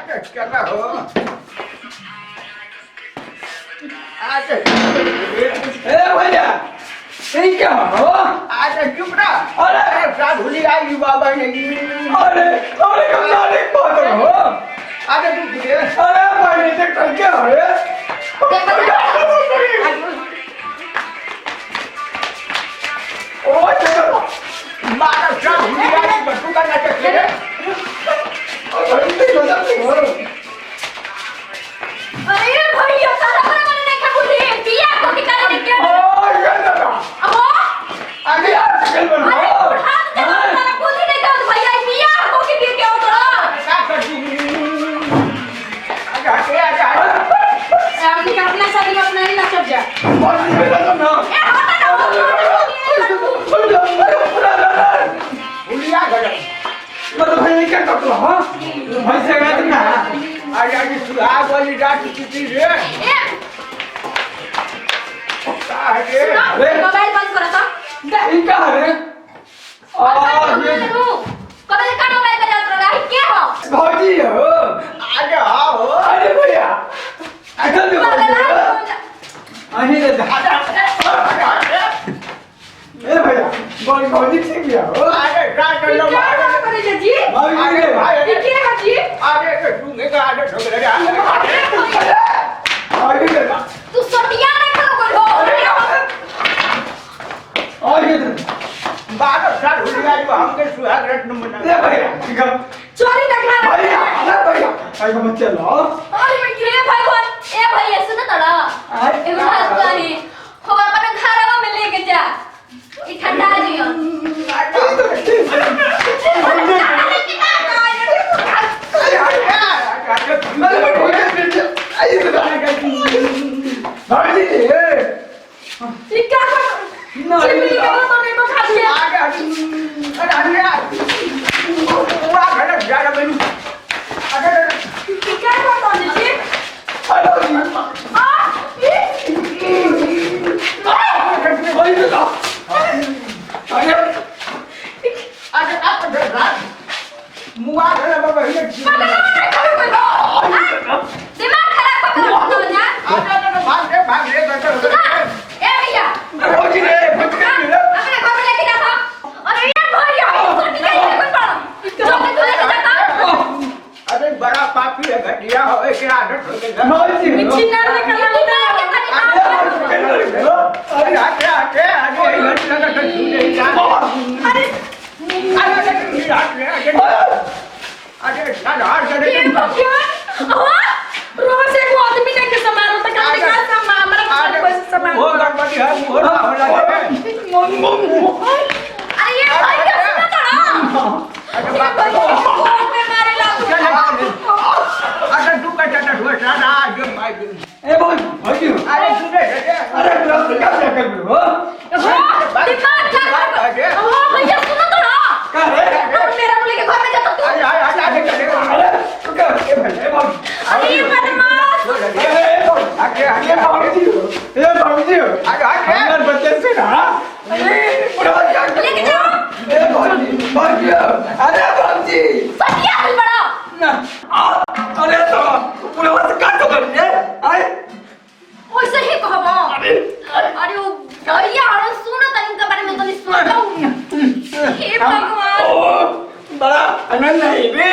क्या हो आज ए भैया ये क्या हो आज चुप ना अरे भूली आई बाबा ने अरे अरे कमला ने बात हो आज तू भूले अरे भाई ये कर क्या है ओ चलो मारा साथ भूली आई बच्चों का नाटक है अरे ये गलत हो अरे भैया सारा मैंने देखा बोली पिया को निकालने के ओ ये दादा अबो आगे आ चल बनो अरे हाथ दे सारा बोली नहीं कर भैया पिया को के दिए क्यों तो क्या कर दी आज हमने का अपना शादी में अपना ही ना सब जा और ये दादा ना ए हटा ना भूली आ गया मतलब भाई क्या करते हो भाई से गए ना आज आज सुहाग वाली रात कितनी रे ए क्या है मोबाइल बंद करो तो ये क्या है ये कबे का मोबाइल पे जात रहा है क्या हो भौजी हो आज आओ अरे भैया अकल में अही रे ए भैया बोल भौजी ठीक है हो आज रात लो क्या करे जी आगे भाई ये क्या है जी आगे के तू का आगे ठोक रे आगे रे तू सटिया नहीं खा बोल आगे रे बात साथ भूली आई हमके सुहाग रत्न मना ए भैया ठीक है चोरी ना खा भैया अरे भैया आई को मत चलो अरे मैं गिरे भगवान ए भैया सुन तड़ा एगो बात कही हो अपन घरवा में लेके जा ई ठंडा जियो भौजी ई क्या कर चिमनी का तो नहीं तो खा दिया ई क्या करता जी आ दिमाग खराब कर दो ना ए भैया अपने घर में लेके जाता अरे ये भैया सटी के कोई पड़ा जो मैं तू लेके जाता अरे बड़ा पापी है घटिया हो एक आदत हो गई चिन्ना निकल अरे आके आके आगे घंटे लगा तो झूले अरे अरे साधार ये करे भैया रोज एक आदमी ने के समारो तक का समा हमारा कोई समा वो गणपति है मोहरा होला है अरे ये भैया सुना तड़ा अरे ये भैया फोन में मारे लागू अरे तू का चाटा हुआ सारा जो माई ए भौजी अरे सुने अरे क्या कर रहे हो दिमाग लगा भैया सुनो तड़ा क्या है मेरा बोले के घर में जाता तू अरे आगे चलेगा अरे तो क्या ए भौजी अरे ये बदमाश आगे आगे भौजी अंदर बच्चे से ना अरे पूरा क्या लेके जाओ ए भौजी अरे भौजी सटिया हल बड़ा ना अरे तो पूरा बस काट कर ये आए वैसे ही कहबो अरे वो भैया और सुनो तनी के बारे में तो नहीं सुनता हूं हे भगवान ओ बड़ा आनंद नहीं बे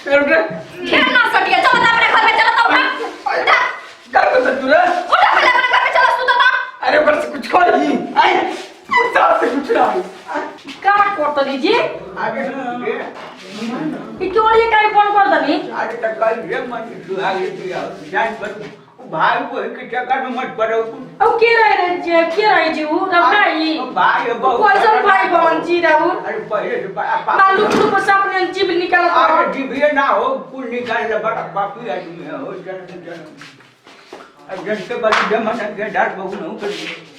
खेलना सटिया चलो अपने घर में चलो तो उठा क्या करता तू रे उठा पहले अपने घर में चलो सुनो तो अरे बस कुछ खोई आए कुछ से कुछ ना का करतो लीजिए आगे सुने इटोली काई फोन कर दनी आज तक कल ये मन सुहाग दिया जान पर भाई को एक जगह में मत पड़ो अब के रहे जी वो रखाई भाई बहुत कोई सब भाई बहन जी रहू अरे पहले से बड़ा मालूम तो बस अपने जीव निकाल अरे जीविए ना हो कुल निकाल ले बड़ा पापी आदमी है हो जन अब जन के बाद जमाना के डाट बहु न कर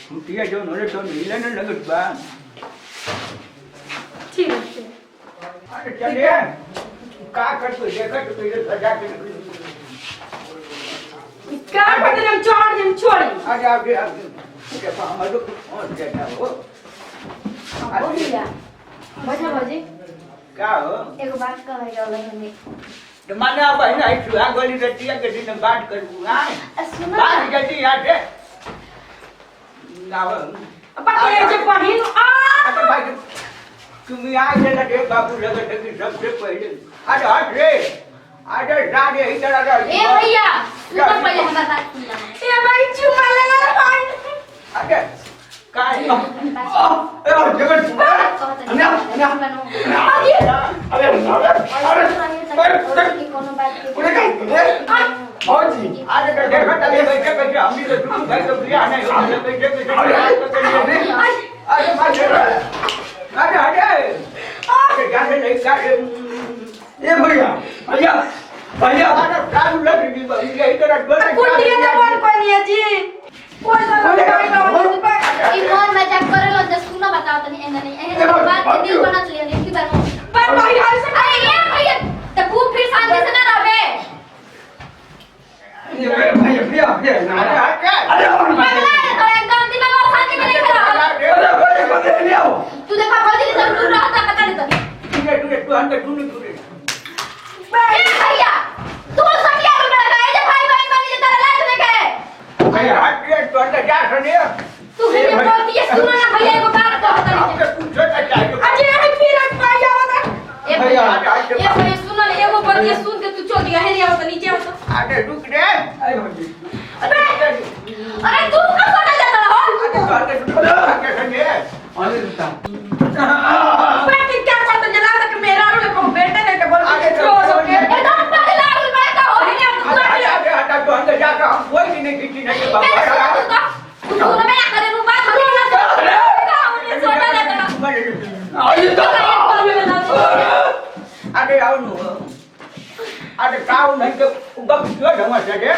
छुट्टियां जो नोले तो मिले न लगत बा ठीक है अरे चलिए का कर तो देखा तो पहले सजा के का पकड़ हम छोड़ी आज आगे आगे के हम तो और देता हो भैया बजा बजे का हो एगो बात कहे रहल हनी माने अब है ना सुहाग वाली रतिया के दिन बात करूँ आए सुनो बात जल्दी याद है नाव पकड़े जे बहिन अरे भाई तुम्ही आए ना रे बाबू लगत की सबसे पहले अरे हट रे अरे राजे इधर आ ए भैया सुनो पहले हमारा बात सुनना ए भाई चुमा लगा भाई अरे काय ए जगत भौजी अरे देखो तले बैठे बैठे हम भी तो तुम भाई तो प्रिया नहीं हो बैठे बैठे अरे भाई अरे अरे जाने नहीं कर ये भैया भैया भैया अरे काल लग रही है ये इधर अटक कुंडिया ने कौन कोनी है जी कोई तो ईमान मजाक करे लो जस सुनो बताओ तनी एंगा नहीं एंगा बात दिल बना लिया नहीं की बार पर भाई हाल से अरे ये भैया तो खूब फिर शांति से ना रहे ये भैया भैया भैया अरे तो एकदम दिमाग और शांति में नहीं खड़ा अरे को दे लिया तू देखा भौजी सब दूर रहता पता नहीं तो तू अंदर तू नहीं भैया तू सब क्या कर रहा है जे भाई बहन वाली तरह लाज में गए भैया हट रे तू अंदर जा सुनिए तू फिर बोलती है सुनो ना भैया को बात तो होता नहीं आपसे पूछो ना चाहिए अजय है फिर भैया होता भैया, ये भैया सुनो ना एगो बोलती है सुन के तू छोड़ दिया है नहीं होता नीचे होता अरे रुक रे अरे भौजी अरे तू कब सोने जाता हो अरे तू अंदर तू क्या सुनिए अरे रुका बेटी क्या करता जला तक मेरा रो को बेटे ने के बोल अरे रो सो के एकदम पगला उल बात का हो है ना तू हटा तू अंदर जा रहा हूं कोई नहीं खींची नहीं बाबा तू ना मैं करे नु बात हो ना ये छोटा लेता अरे तो अरे आओ नु अरे काऊ नहीं तो गप क्यों ढंगा से दे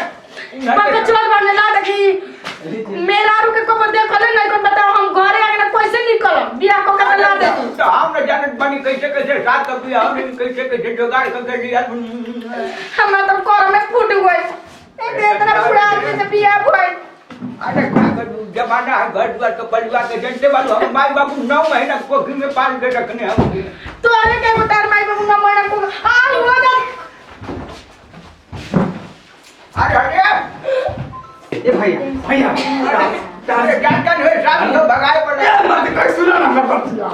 बाबा चोर बनने ना देखी मेरा रो के को देख ले नहीं को बताओ हम घरे आके कैसे निकल बियाह को कर ला दे तू तो हम न जानत बनी कैसे कैसे साथ कभी हम नहीं कैसे कैसे जुगाड़ करके लिया हम तो कोर में फूट गए एक इतना बुरा आदमी से बियाह हुआ अरे क्या करूं जमाना है घर द्वार तो परिवार के जनते वालों हम माई बाबू 9 महीना कोखी में पाल के रखने हम तो अरे के उतार माई बाबू ना मरना को आ हुआ ना अरे अरे ये भैया भैया अरे जानकार है साहब तो भगाए पड़े मत कर सुनो ना मैं बतिया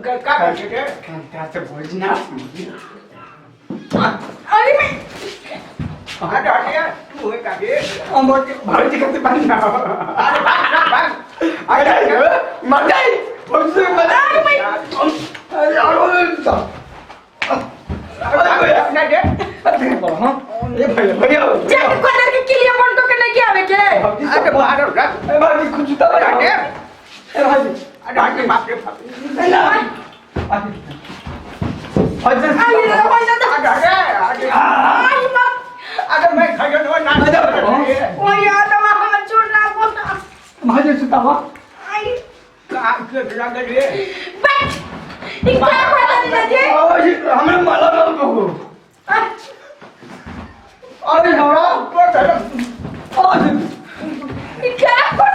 का करते थे क्या से भौजी ना अरे मैं अरे अरे तू है का दे अमर भौजी के पानी ना अरे भाग अरे मत जाए भौजी मत अरे मैं अरे अपना दे ये भैया भैया चेक कलर के किलिया बंद को नहीं किया आवे के अरे बाहर रख ए भाई कुछ तो अरे ए भाई अरे आगे बाप रे बाप ना आई रे भाई ना अरे आई मत अरे मैं खजन वो ना ओ यार तो हम छोड़ना बोलता भाई सुतावा आई का के लग रे बट इतना पता नहीं जे भौजी हमरे माला ना बको अरे नौरा आज क्या कर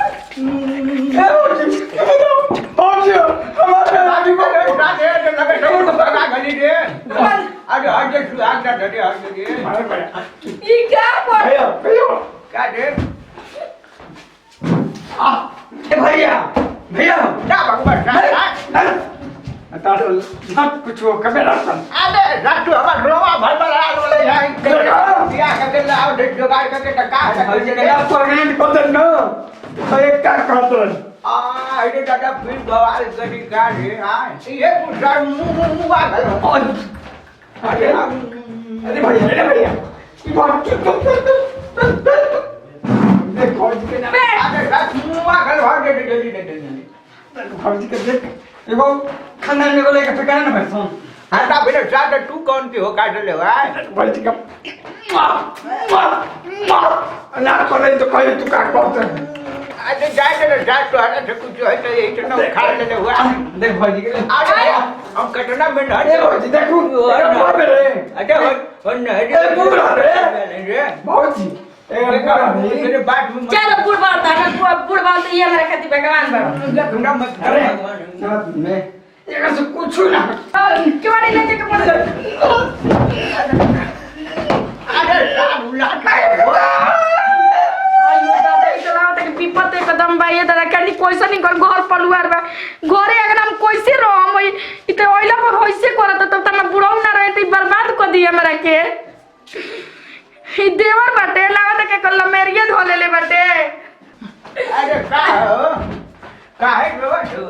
भौजी हमारे राजी को राजे लगे तो भगा गली रे अरे आगे तू आगे धरे आगे रे ये क्या कर भैया भैया क्या रे ए भैया भैया ना भगवान ना तारो मत कुछ वो कैमरा सन अरे रातू हमार रोवा भर भर आल वाले जाए दिया के लाओ जुगाड़ करके टका भौजी ने आप परमानेंट कर दे ना तो एक का कहतन अरे दादा फिर बवाल करी का रे हां ये पूछा मुंह आ गयो अरे भैया ये बात तो देख भौजी के ना अरे रात मुंह आ गयो भाग दे जल्दी भौजी के देख एगो खानदान में बोले का ठिकाना ना भाई सुन हां फिर साथ तू कौन की हो काट ले भाई भौजी का ना करे तो कहे तू का कहते अरे जाए तो जा तो हटा से कुछ है तो ये इतना खा ले हुआ देख भौजी के अरे हम कटना में ना ए भौजी देखू बाबे रे अच्छा हो न ए बुरा रे रे भौजी ए बुरा रे तेरे बात में चलो बुढ़बाल था ना बुढ़बाल तो ये हमारे खातिर भगवान बा देखना मत अरे भगवान साथ में ये कैसे कुछ ना क्यों नहीं लेके के पड़ अरे साधु लाट अयो दादा इतना होता कि विपत एकदम बा ये दादा कनी कैसे नहीं घर परिवार बा घरे अगर हम कैसे रहम इते ओइला पर होइसे करत तब त मैं बुढ़ऊ ना रहे त बर्बाद कर दिए हमरा के ई देवर बाटे लागत के कल्ला मेरिए धो लेले बाटे अरे काहे रोतो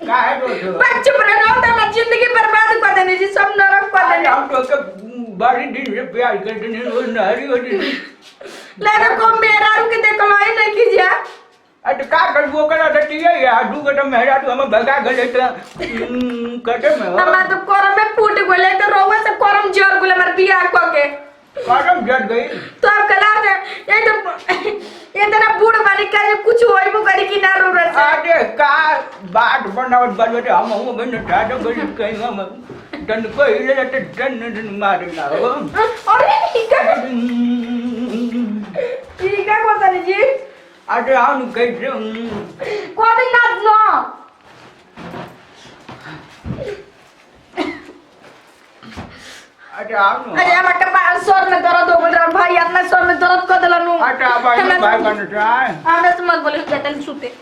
काहे रोतो बच्चे पर ना होता मैं जिंदगी बर्बाद कर देने जी सब नरक कर देने हम तो के बारी दिन से प्यार करते नहीं वो नारी होती लगा को मेरा रुक देख लो ही नहीं कीजिए अरे का कर वो करा देती है यार दू कटा मेहरा तू हमें भगा गले तो कटे में हो हम तो करम में फूट गले तो रोवा से करम जर गले मर बियाह को के करम जट गई तो अब कला से ये तो ना बूढ़ वाली का कुछ होई मु करी कि ना रो रे अरे का बात बनावट बनवटे हम हम बन ठाडो गली कहीं हम तन को हिले तो टन मारना हो अरे ठीक है कोता जी अरे आउन कैसे कोता ना नो अरे आउन अरे हम के बाल सर में दर्द हो गल भाई अपना सर में दर्द कर देलनु अरे भाई भाई बन रहा है हमें तो मत बोले जटल सुते